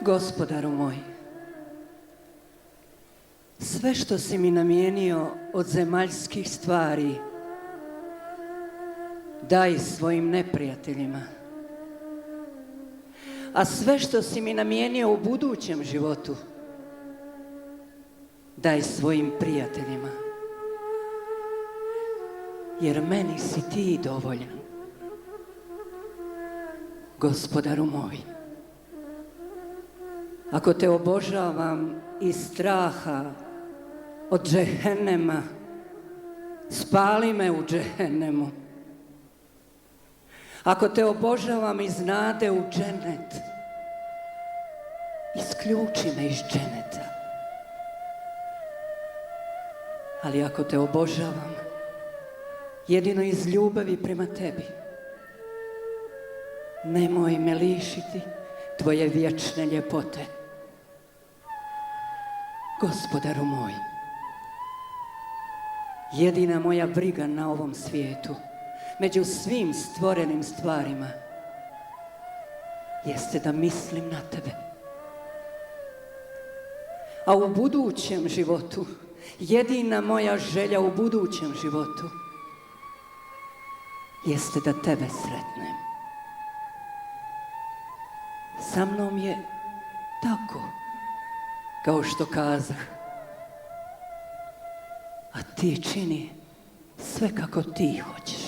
Gospodaru moj, sve što si mi namijenio od zemaljskih stvari, daj svojim neprijateljima. A sve što si mi namijenio u budućem životu, daj svojim prijateljima. Jer meni si ti dovoljan. Gospodaru moj, ako te obožavam iz straha od džehennema, spali me u džehennemu. Ako te obožavam iz nade u dženet, isključi me iz dženeta. Ali ako te obožavam jedino iz ljubavi prema tebi, nemoj me lišiti tvoje vječne ljepote. Gospodaru moj, jedina moja briga na ovom svijetu, među svim stvorenim stvarima, jeste da mislim na tebe. A u budućem životu, jedina moja želja u budućem životu, jeste da tebe sretnem. Sa mnom je tako, kao što kazah, a ti čini sve kako ti hoćeš.